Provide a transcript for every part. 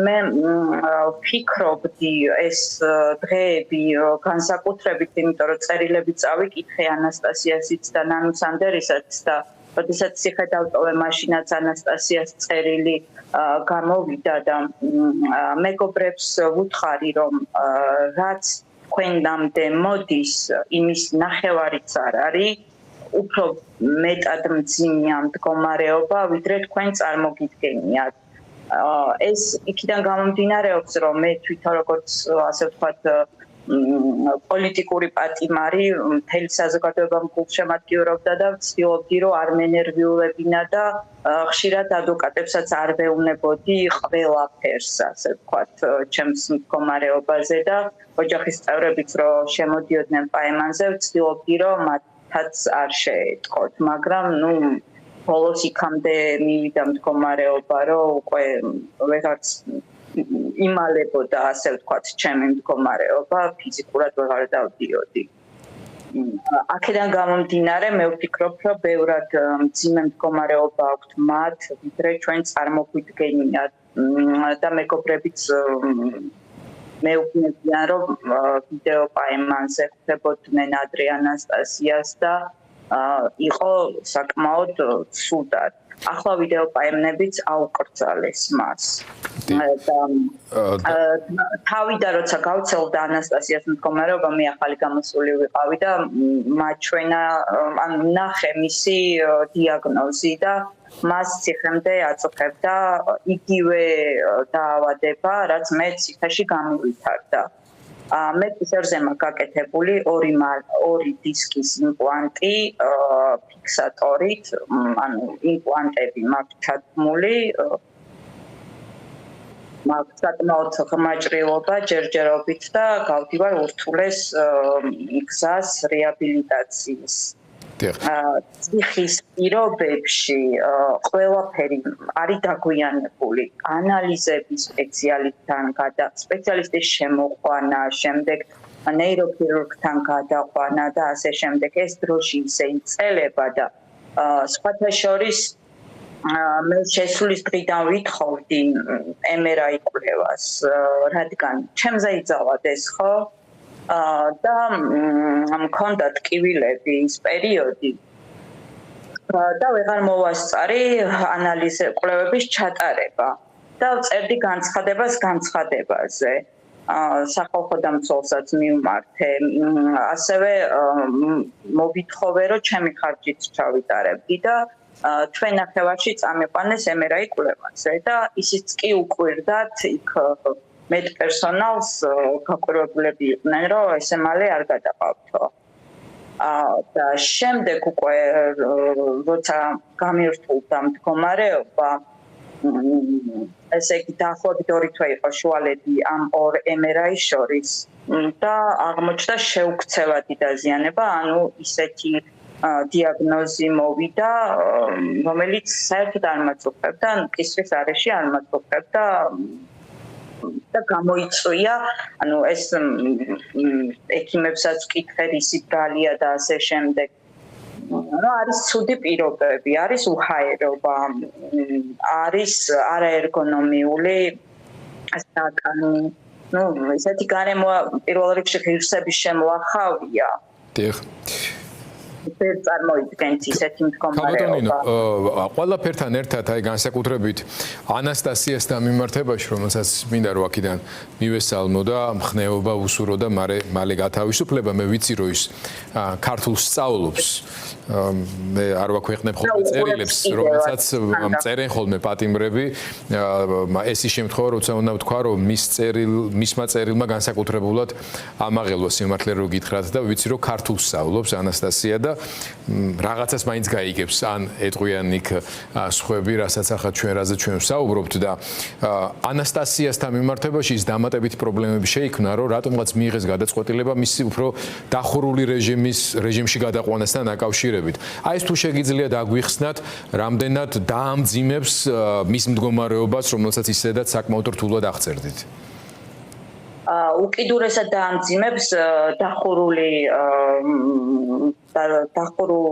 მე ვფიქრობდი ეს დღეები განსაკუთრებით, იმიტომ რომ წერილები წავიკითხე ანასტასიასიც და ნანუ სანდერისაც და როდესაც ციხე დავტოვე, მაშინაც ანასტასიას წერილი გამოვიდა და მეგობრებს ვუთხარი, რომ რაც თქვენამდე მოდის, იმის ნახევარიც არ არის, უფრო მეტად მძიმეა მდგომარეობა, ვიდრე თქვენ წარმოგიდგენიათ. ეს იქიდან გამომდინარეობს, რომ მე თვითონ როგორც ასე ვთქვათ პოლიტიკური პატიმარი მთელი საზოგადოება გულშემატკივრობდა და ვცდილობდი, რომ არ მენერვიულებინა და ხშირად ადვოკატებსაც არ ვეუბნებოდი ყველაფერს, ასე ვთქვათ, ჩემს მდგომარეობაზე და ოჯახის წევრებიც რო შემოდიოდნენ პაემანზე, ვცდილობდი, რომ მათაც არ შეეტყოთ, მაგრამ ბოლოს იქამდე მივიდა მდგომარეობა, რომ უკვე ვეღარც იმალებოდა, ასე ვთქვათ, ჩემი მდგომარეობა, ფიზიკურად ვეღარ დავდიოდი. აქედან გამომდინარე, მე ვფიქრობ, რომ ბევრად მძიმე მდგომარეობა აქვთ მათ, ვიდრე ჩვენ წარმოგვიდგენიათ და მეგობრებიც მეუბნებიან, რომ ვიდეო პაემანზე ხვდებოდნენ ადრე ანასტასიას და იყო საკმაოდ ცუდად. ახლა ვიდეო პაემნებიც აუკრძალეს მას. თავიდან როცა გავცელდა ანასტასიას მდგომარეობა, მე ახალი გამოსული ვიყავი და მაჩვენა, ნახე მისი დიაგნოზი და მას ციხემდე აწუხებდა იგივე დაავადება, რაც მე ციხეში გამივითარდა. მე ფიზერზე მაქვს გაკეთებული ორი დისკის იმპლანტი ფიქსატორით, ანუ იმპლანტები მაქვს ჩადგმული, მაქვს საკმაოდ ღრმა ჭრილობა ჯერჯერობით და გავდივარ ურთულეს გზას რეაბილიტაციის. ციხის პირობებში ყველაფერი არის დაგვიანებული. ანალიზების სპეციალისტის შემოყვანა, შემდეგ ნეიროქირურგთან გადაყვანა და ასე შემდეგ. ეს დროში ისე იწელება და სხვათა შორის მე შესulis დღიდან ვითხოვდი MRI კვლევას, რადგან ჩემზე იძალათ ეს ხო? და მქონდა ტკივილები ის პერიოდი და ვეღარ მოვასწარი ანალიზ კვლევების ჩატარება და ვწერდი განცხადებაზე. სახალხო დამცველსაც მივმართე, ასევე მოვითხოვე, რომ ჩემი ხარჯით ჩავიტარებდი და ჩვენ ნახევარში წამიყვანეს MRI კვლევაზე და ისიც კი უკვირდათ იქ მედპერსონალს გაკვირვებულები იყვნენ, რომ ესე მალე არ გადაყავთო. და შემდეგ უკვე როცა გამირთულდა მდგომარეობა, ესე იგი დაახლოებით 2 თვე იყო შუალედი ამ ორ MRI-ის შორის და აღმოჩნდა შეუქცევადი დაზიანება, ანუ ისეთი დიაგნოზი მოვიდა, რომელიც საერთოდ არ მაწუხებდა, კისრის არეში არ მაწუხებდა და გამოიწვია, ანუ ეს ექიმებსაც ვკითხე, რისი ბრალია და ასე შემდეგ. არის ცუდი პირობები, არის უჰაერობა, არის არაერგონომიული საკანი. ესეთი გარემო პირველ რიგში ღირსების შემოახავია. დიახ. ვერ წარმოიდგენთ ისეთი მდგომარეობა. ყველაფერთან ერთად აი განსაკუთრებით ანასტასიას და მიმართებაში, რომელსაც მინდა რომ აქედან მივესალმო და მხნეობა უსურო და მალე გათავისუფლება, მე ვიცი რომ ის ქართულს სწავლობს. მე არ ვაქვეყნებ ხოლმე წერილებს, რომელსაც წერენ ხოლმე პატიმრები. ეს ის შემთხვევა, როცა უნდა ვთქვა, რომ მისმა წერილმა განსაკუთრებულად ამაღელვა სიმართლე რო გითხრათ და ვიცი რომ ქართულს სწავლობს ანასტასია და რაღაცას მაინც გაიგებს, ან ეტყვიან იქ სხვები, რასაც ახლა რაზე ჩვენ ვსაუბრობთ და ანასტასიასთან მიმართებაში ის დამატებითი პრობლემები შეიქმნა, რომ რატომღაც მიიღეს გადაწყვეტილება მისი უფრო დახურული რეჟიმში გადაყვანასთან დაკავშირებით. აი ეს თუ შეგიძლიათ აგვიხსნათ, რამდენად დაამძიმებს მის მდგომარეობას, რომელსაც ისედაც საკმაოდ რთულად აღწერდით. უკიდურესად დაამძიმებს დახურულ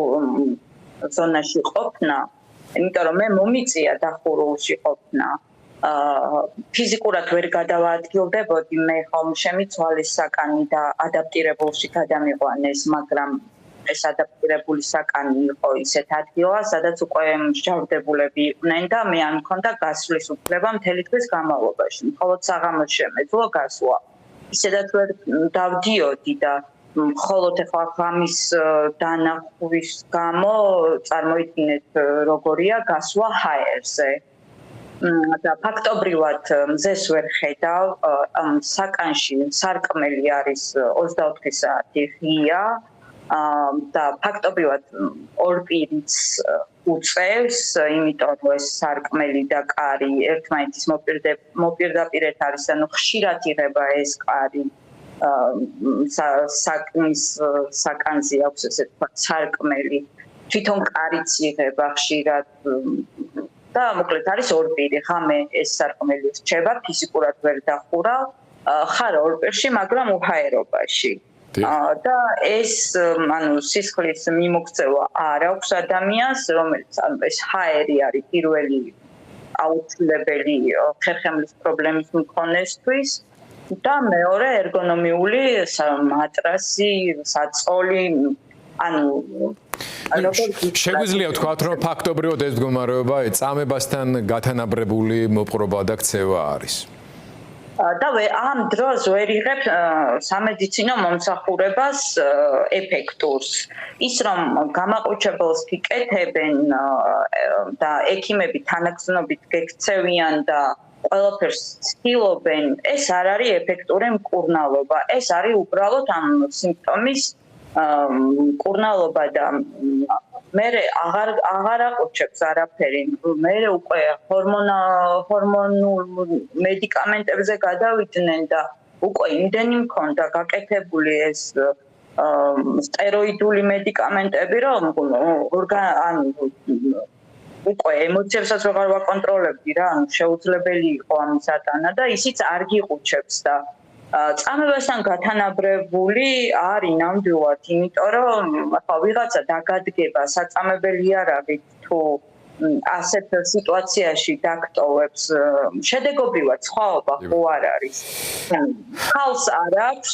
ზონაში ყოფნა, იმიტომ რომ მე მომიწია დახურულში ყოფნა. ფიზიკურად ვერ გადავაადგილდებოდი, მე ხომ შემიცვალის საკანი და ადაპტირებულში გადამიყვანეს, მაგრამ ეს ადაპტირებული საკანი იყო ისეთ ადგილას, სადაც უკვე მსჯავრდებულები იყვნენ და მე არ მქონდა გასვლის უფლება მთელი დღის განმავლობაში. მხოლოდ საღამოს შემეძლო გასვლა. ისედაც ვერ დავდიოდი და მხოლოდ ახლა ღამის დანახვის გამო წარმოიდგინეთ როგორია გასვლა ჰაერზე. და ფაქტობრივად მზეს ვერ ხედავ, საკანში სარკმელი არის 24 საათი ღია და ფაქტობრივად ორ პირიც უწევს, იმიტომ რომ ეს სარკმელი და კარი ერთმანეთის მოპირდაპირედ არის, ანუ ხშირად იღება ეს კარი საკანზე აქვს ესე თქვა სარკმელი, თვითონ კარიც იღება ხშირად და მოკლედ არის ორ პირი, ღამე ეს სარკმელი რჩება, ფიზიკურად ვერ დახურავ, ხარ ორ პირში, მაგრამ უჰაერობაში. და ეს ანუ სისხლის მიმოქცევა არ აქვს ადამიანს, რომელიც ეს ჰაერი არის პირველი აუცილებელი ხერხემლის პრობლემის მქონესთვის და მეორე ერგონომიული მატრასი, საწყოლი, ანუ შეგვიძლია ვთქვათ, რომ ფაქტობრივად ეს მდგომარეობა წამებასთან გათანაბრებული მოპყრობა და ქცევა არის. და ამ დროს ვერ იღებ სამედიცინო მომსახურებას ეფექტურს. ის რომ გამაყუჩებელს იკეთებენ და ექიმები თანაგზნობით გექცევიან და ყველაფერს ცდილობენ, ეს არ არის ეფექტური მკურნალობა. ეს არის უბრალოდ ამ სიმპტომის მკურნალობა და მე აღარ აყუჩებს არაფერი. მე უკვე ჰორმონულ მედიკამენტებზე გადავიდნენ და უკვე იმდენი მქონდა გაკეთებული ეს სტეროიდული მედიკამენტები, რომ უკვე ემოციებსაც ვეღარ ვაკონტროლებდი რა, ანუ შეუძლებელი იყო ამის ატანა და ისიც არ გიყუჩებს და წამებასთან გათანაბრებული არის ნამდვილად, იმიტომ რომ ახლა ვიღაცა დაგადგება საწამებელი არ არის თუ ასეთ სიტუაციაში დაგტოვებს, შედეგობრივად სხვაობა ხო არ არის. ხალს არ აქვს,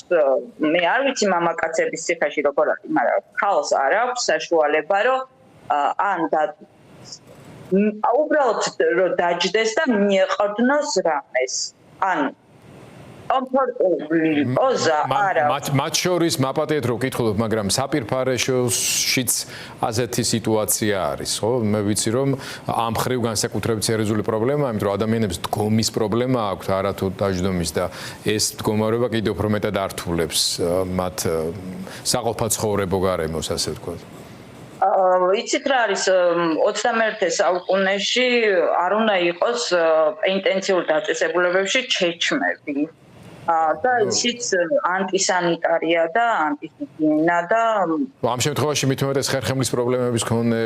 მე არ ვიცი მამაკაცების ციხეში როგორ არის, მაგრამ ხალს არ აქვს საშუალება, რომ ან და უბრალოდ რომ დაჯდეს და მიეყრდნოს რამეს. ან კომფორტული პოზა არა. მათ შორის მაპატიეთ რომ ვკითხულობ, მაგრამ საპირფარეშოშიც ასეთი სიტუაცია არის, ხო? მე ვიცი რომ ამ ხრივ განსაკუთრებით სერიოზული პრობლემაა, იმიტომ რომ ადამიანებს დგომის პრობლემა აქვთ, არათუ დაждდომის და ეს მდგომარეობა კიდევ უფრო მეტად ართულებს მათ საყოფაცხოვრებო გარემოს, ასე ვთქვათ. იცით რა არის 21 საუკუნეში არ უნდა იყოს ინტენსიურ დაწესებულებებში ჩეჩმები. და ისიც ანტისანიტარია და ანტიჰიგიენა და ამ შემთხვევაში მით უმეტეს ხერხემლის პრობლემების მქონე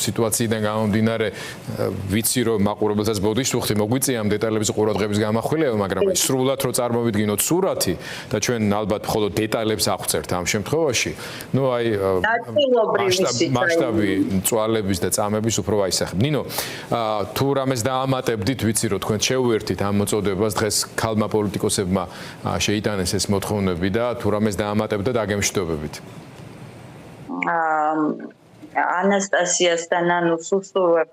სიტუაციიდან გამომდინარე ვიცი რომ მაყურებელსაც ბოდიშს უხდი მოგვიწია ამ დეტალების ყურადღების გამახვილება, მაგრამ სრულად რო წარმოვიდგინოთ სურათი და ჩვენ ალბათ მხოლოდ დეტალებს აღვწერთ ამ შემთხვევაში, ну აი მასშტაბი წვალების და წამების უფრო აისახებ. ნინო, თუ რამეს დაამატებდით, ვიცი რომ თქვენ შეუერთით ამ მოწოდებას, დღეს ქალმა პოლიტიკოსებმა შეიტანეს ეს მოთხოვნები და თუ რამეს დაამატებდა დაგემშვიდობებით. ანასტასიას და ნანუს უსურვებ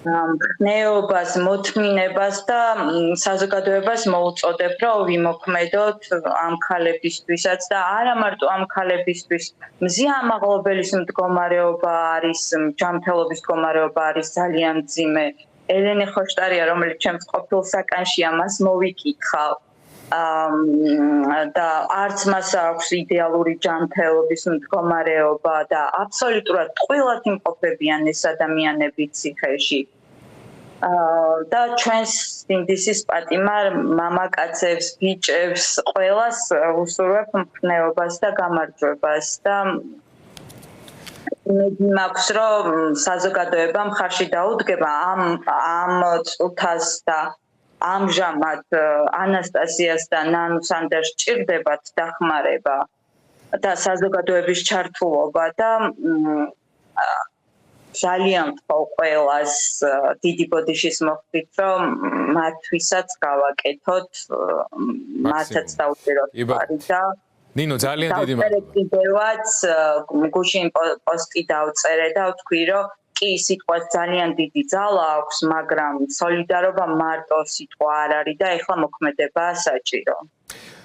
ხნეობას, მოთმინებას და საზოგადოებას მოუწოდებ, რომ ვიმოქმედოთ ამ ქალებისთვისაც და არა მარტო ამ ქალებისთვის. მზიამაღლობელის მდგომარეობა არის, ჯანმრთელობის მდგომარეობა არის ძალიან მძიმე. ელენე ხოშტარია, რომელიც ჩემს ყოფილ საკანშია, მას მოვიკითხავ. და არც მას აქვს იდეალური ჯანმრთელობის მდგომარეობა და აბსოლუტურად ტყუილად იმყოფებიან ეს ადამიანები ციხეში. და ჩვენს სინდისის პატიმარ მამაკაცებს, ბიჭებს, ყველას უსურვებ მკვნეობას და გამარჯვებას და იმედი მაქვს, რომ საზოგადოება მხარში დაუდგება ამ წუთას და ამჟამად ანასტასიას და ნანუს ანდერს ჭირდებათ დახმარება და საზოგადოების ჩართულობა და ძალიან ვთქვი ყველას დიდი ბოდიშის მოხდით, რომ მათთვისაც გავაკეთოთ, მათაც დაუჭიროთ ხარი და ნინო ძალიან დიდი მადლობა. კიდევაც გუშინ პოსტი დავწერე და ვთქვი, რომ კი სიტყვა ძალიან დიდი ძალა აქვს, მაგრამ სოლიდარობა მარტო სიტყვა არ არის და ეხლა მოქმედებაა საჭირო.